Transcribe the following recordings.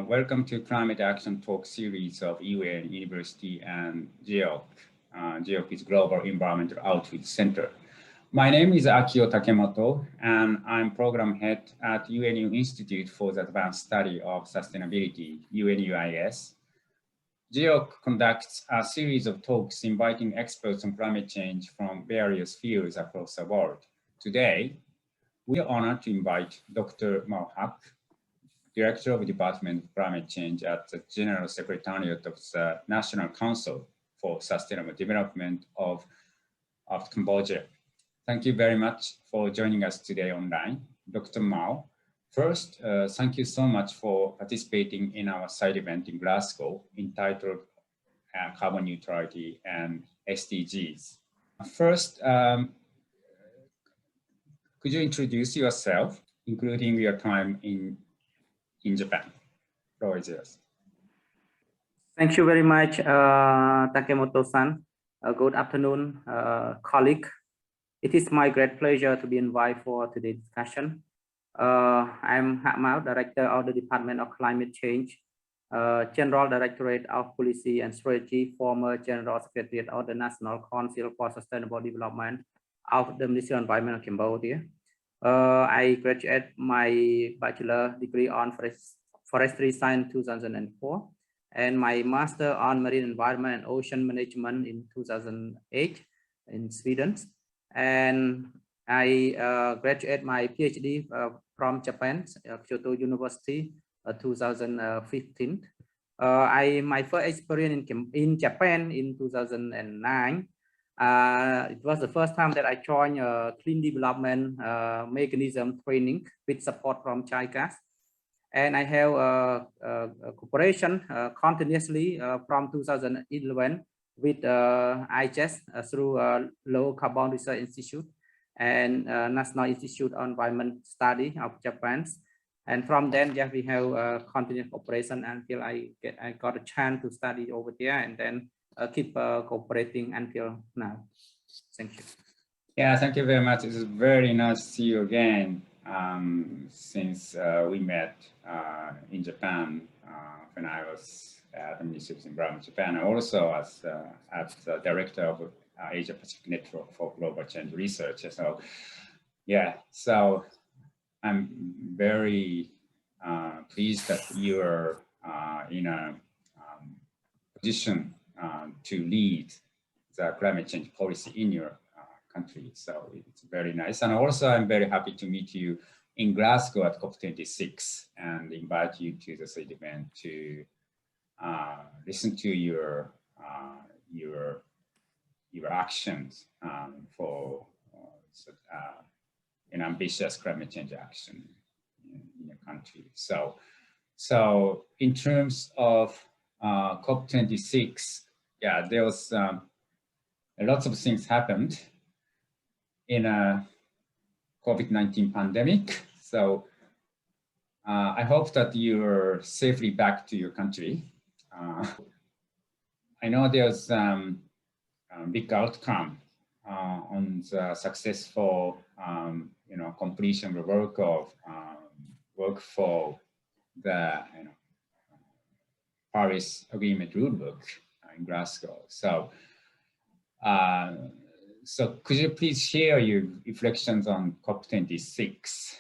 Welcome to Climate Action Talk series of UN University and GEOC. GEOC is Global Environmental Outreach Center. My name is Akio Takemoto, and I'm Program Head at UNU Institute for the Advanced Study of Sustainability, UNUIS. GEOC conducts a series of talks inviting experts on climate change from various fields across the world. Today, we are honored to invite Dr. Mao Hak, Director of the Department of Climate Change at the General Secretariat of the National Council for Sustainable Development of Cambodia. Thank you very much for joining us today online. Dr. Mao, first, thank you so much for participating in our side event in Glasgow entitled Carbon Neutrality and SDGs. First, could you introduce yourself, including your time in Japan? The floor is yours. Thank you very much, Takemoto-san. Good afternoon, colleague. It is my great pleasure to be invited for today's discussion. I'm Hak Mao, Director of the Department of Climate Change, General Directorate of Policy and Strategy, former General Secretariat of the National Council for Sustainable Development of the Ministry of Environment of Cambodia. I graduated my bachelor degree on forestry science 2004 and my master on marine environment and ocean management in 2008 in Sweden. And I graduated my PhD from Japan, Kyoto University, 2015. My first experience in Japan in 2009. It was the first time that I joined clean development mechanism training with support from JICA. And I have cooperation continuously from 2011 with IHS through Low Carbon Research Institute and National Institute on Environment Study of Japan. And from then, yeah, we have continuous cooperation until I got a chance to study over there, and then keep cooperating until now. Thank you. Yeah, thank you very much. It's very nice to see you again since we met in Japan when I was at the Ministry of Environment Japan, and also as the Director of Asia Pacific Network for Global Change Research. So, yeah, so I'm very pleased that you're in a position to lead the climate change policy in your country. So it's very nice. And also I'm very happy to meet you in Glasgow at COP26 and invite you to this event to listen to your actions for an ambitious climate change action in your country. So in terms of COP26, yeah, there was lots of things happened in a COVID-19 pandemic. So I hope that you're safely back to your country. I know there's a big outcome on the successful, completion of work for the Paris Agreement rulebook in Glasgow. So, could you please share your reflections on COP26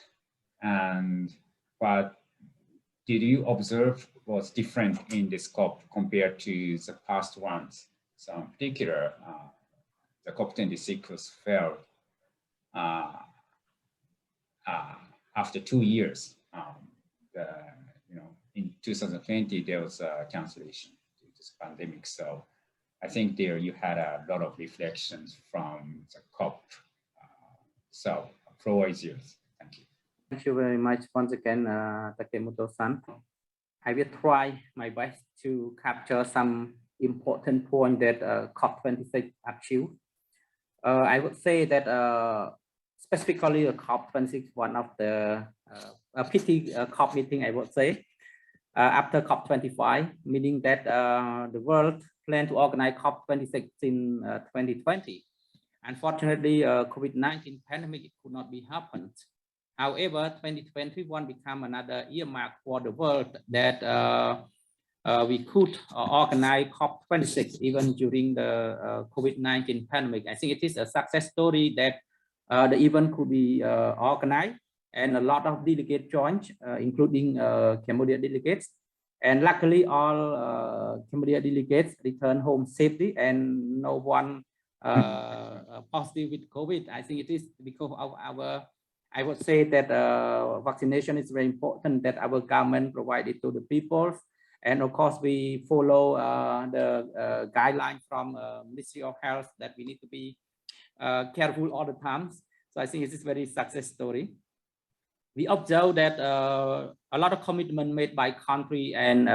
and what did you observe was different in this COP compared to the past ones? So in particular, the COP26 was held after 2 years. In 2020, there was a cancellation due to this pandemic. So I think there you had a lot of reflections from the COP. So the floor is yours. Thank you. Thank you very much once again, Takemoto-san. I will try my best to capture some important point that COP26 achieved. I would say that specifically COP26, one of the PT COP meeting, I would say, after COP25, meaning that the world planned to organize COP26 in 2020. Unfortunately, COVID-19 pandemic could not be happened. However, 2021 become another earmark for the world that we could organize COP26 even during the COVID-19 pandemic. I think it is a success story that the event could be organized, and a lot of delegates joined, including Cambodia delegates. And luckily, all Cambodia delegates returned home safely, and no one positive with COVID. I think it is because of our, I would say that vaccination is very important that our government provided to the people. And of course, we follow the guidelines from Ministry of Health that we need to be careful all the time. So I think it's a very success story. We observe that a lot of commitment made by country and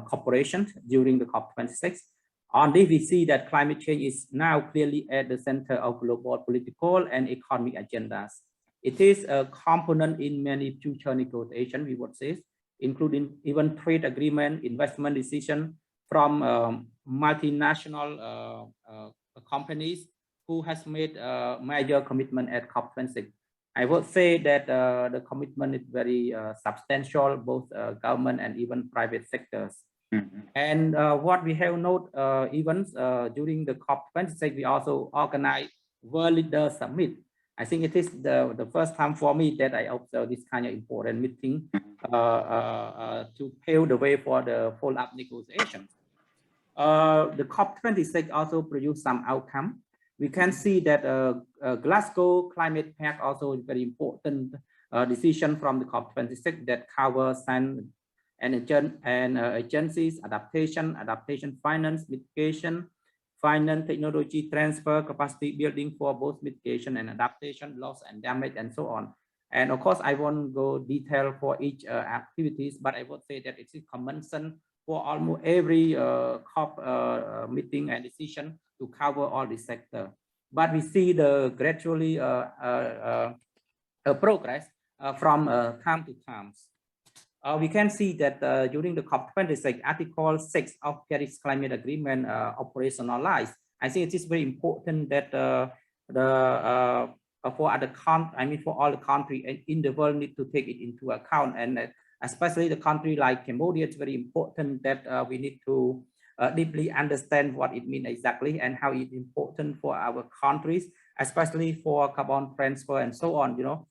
corporations during the COP26. On this, we see that climate change is now clearly at the center of global political and economic agendas. It is a component in many future negotiations, we would say, including even trade agreement, investment decision from multinational companies who has made major commitment at COP26. I would say that the commitment is very substantial, both government and even private sectors. Mm-hmm. And what we have noted events during the COP26, we also organize World Leader Summit. I think it is the first time for me that I observe this kind of important meeting to pave the way for the follow-up negotiations. The COP26 also produced some outcome. We can see that Glasgow Climate Pact also is very important decision from the COP26 that covers science and agencies, adaptation finance, mitigation, finance, technology transfer, capacity building for both mitigation and adaptation, loss and damage, and so on. And of course, I won't go detail for each activities, but I would say that it is common sense for almost every COP meeting and decision to cover all the sector. But we see the gradually progress from time to time. We can see that during the COP26, Article 6 of Paris Climate Agreement operationalized. I think it is very important that for other for all the countries in the world need to take it into account, and especially the country like Cambodia, it's very important that we need to deeply understand what it means exactly and how it's important for our countries, especially for carbon transfer and so on. You know,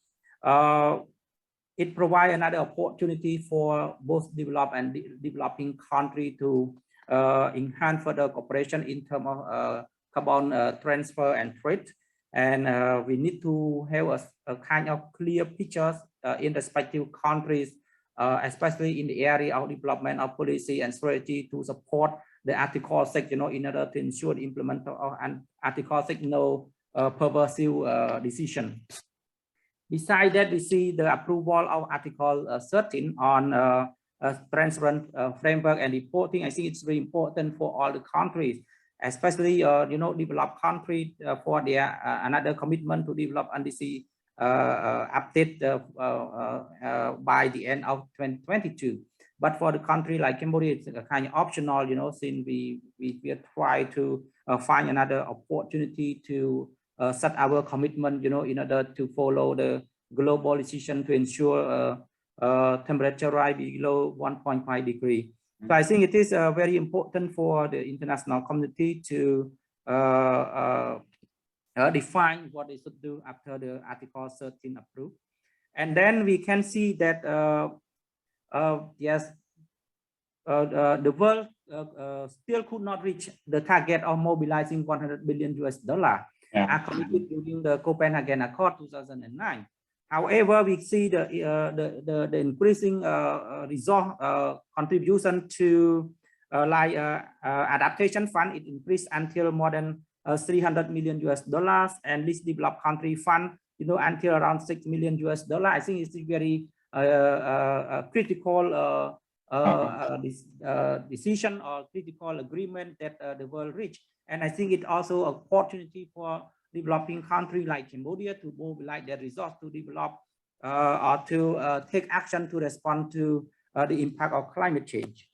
it provides another opportunity for both developed and developing countries to enhance further cooperation in terms of carbon transfer and trade. And we need to have a kind of clear pictures in respective countries, especially in the area of development of policy and strategy to support the Article 6, you know, in order to ensure the implementation of Article 6, no pervasive decision. Besides that, we see the approval of Article 13 on a transparent framework and reporting. I think it's very important for all the countries, especially you know, developed countries for their another commitment to develop NDC update by the end of 2022. But for the country like Cambodia, it's a kind of optional, you know, since we try to find another opportunity to set our commitment, you know, in order to follow the global decision to ensure temperature rise below 1.5 degrees. So I think it is very important for the international community to define what they should do after the Article 13 approved. And then we can see that yes, the world still could not reach the target of mobilizing $100 billion committed during the Copenhagen Accord 2009. However, we see the increasing resource contribution to like adaptation fund. It increased until more than $300 million, and this developed country fund, you know, until around $6 million. I think it's a very critical decision or critical agreement that the world reached. And I think it also an opportunity for developing countries like Cambodia to mobilize their resources to develop or to take action to respond to the impact of climate change.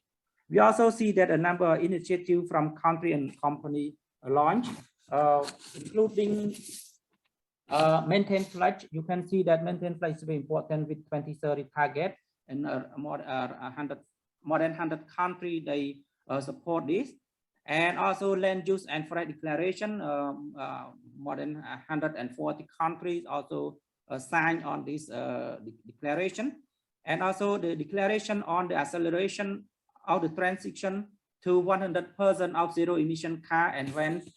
We also see that a number of initiatives from country and company launched, including Maintain pledge, you can see that maintain pledge is very important with 2030 target, and more than 100 countries they support this. And also land use and forest declaration, more than 140 countries also signed on this declaration. And also the declaration on the acceleration of the transition to 100% of zero emission car and vans.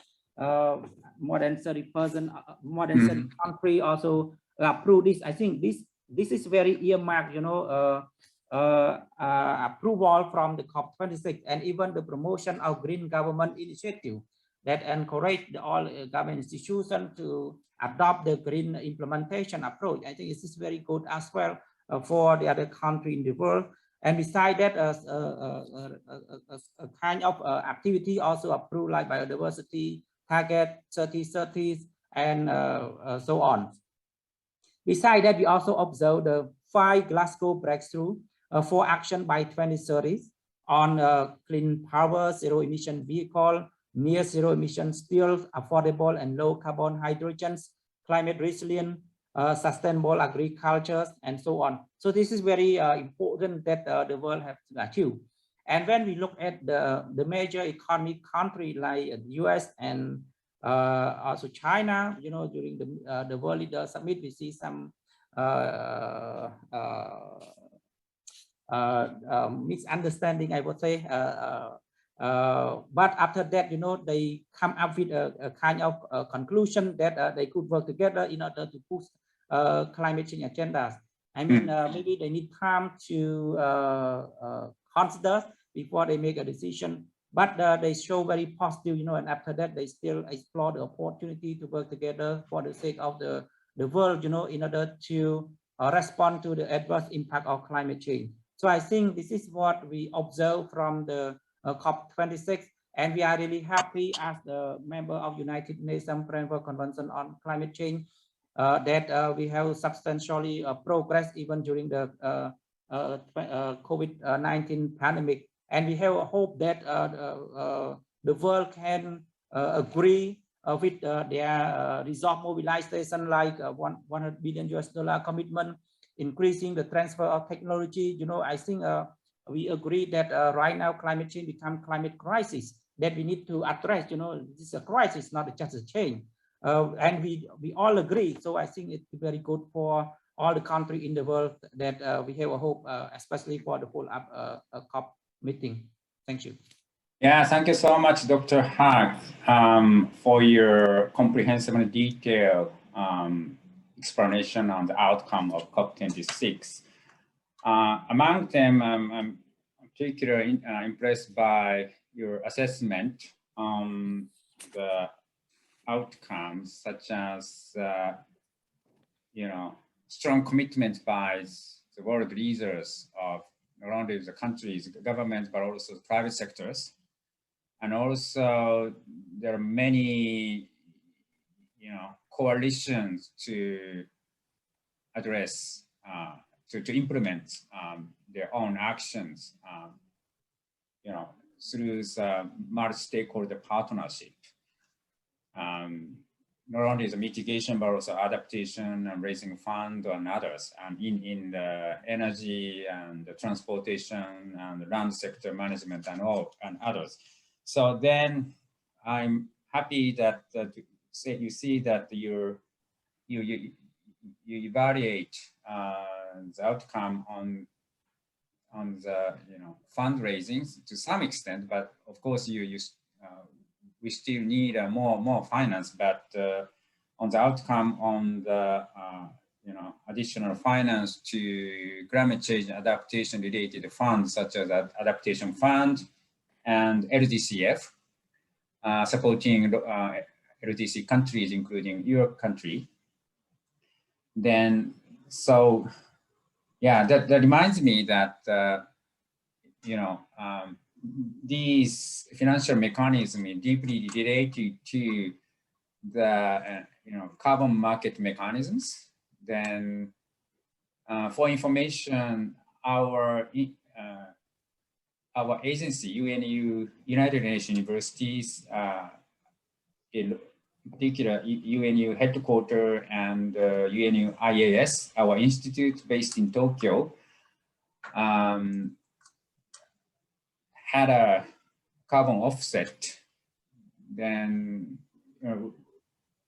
More than 30%, more than 30 countries also approve this. I think this is very earmarked, you know, approval from the COP26, and even the promotion of green government initiative that encourage all government institutions to adopt the green implementation approach. I think this is very good as well for the other country in the world. And beside that, a kind of activity also approved, like biodiversity target 3030 and so on. Besides that, we also observe the 5 Glasgow breakthrough for action by 2030 on clean power, zero emission vehicle, near zero emission steel, affordable and low carbon hydrogens, climate resilient, sustainable agriculture, and so on. So this is very important that the world has to achieve. And when we look at the major economic country like the US and also China, you know, during the World Leader Summit, we see some misunderstanding, I would say. But after that, you know, they come up with a kind of conclusion that they could work together in order to push climate change agendas. I mean, maybe they need time to consider before they make a decision, but they show very positive, you know, and after that they still explore the opportunity to work together for the sake of the world, you know, in order to respond to the adverse impact of climate change. So I think this is what we observe from the COP26, and we are really happy as the member of United Nations Framework Convention on Climate Change that we have substantially progressed even during the COVID-19 pandemic. And we have a hope that the world can agree with their resource mobilization, like $100 billion commitment, increasing the transfer of technology. You know, I think we agree that right now climate change becomes climate crisis that we need to address. You know, this is a crisis, not just a change. And we all agree. So I think it's very good for all the countries in the world that we have a hope, especially for the follow-up COP meeting. Thank you. Yeah, thank you so much, Dr. Haq, for your comprehensive and detailed explanation on the outcome of COP26. Among them, I'm particularly impressed by your assessment on the outcomes, such as you know, strong commitment by the world leaders of not only the countries, the governments, but also the private sectors. And also there are many, you know, coalitions to address, to implement their own actions, you know, through the multi-stakeholder partnership. Not only the mitigation, but also adaptation and raising funds and others, and in the energy and the transportation and the land sector management and all and others. So then I'm happy that you see that you evaluate the outcome on the, you know, fundraising to some extent, but of course we still need more finance, but on the outcome on the you know, additional finance to climate change adaptation related funds, such as adaptation fund and LDCF, supporting LDC countries, including your country. Then, so yeah, that reminds me that you know, these financial mechanisms are deeply related to the you know, carbon market mechanisms. Then for information, our agency, UNU, United Nations Universities, particular UNU headquarters and UNU IAS, our institute based in Tokyo, had a carbon offset. Then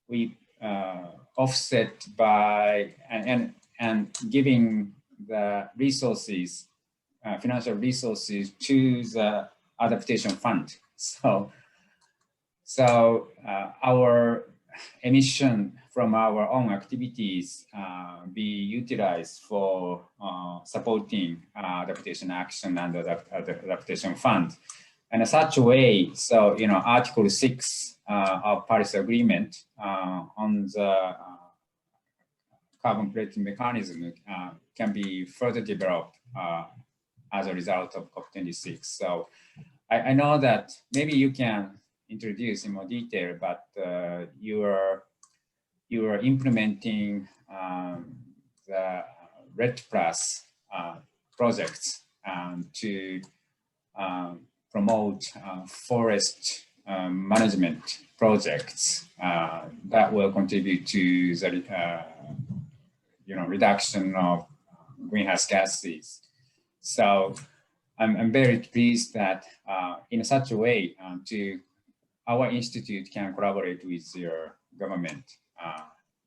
we offset by and giving the resources, financial resources to the adaptation fund. So our emission from our own activities be utilized for supporting adaptation action and the adaptation fund. And in such a way, so, you know, Article 6 of Paris Agreement on the carbon credit mechanism can be further developed as a result of COP26. So I know that maybe you can introduce in more detail, but you are implementing the REDD+ projects to promote forest management projects that will contribute to the reduction of greenhouse gases. So I'm very pleased that in such a way our institute can collaborate with your government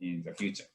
in the future.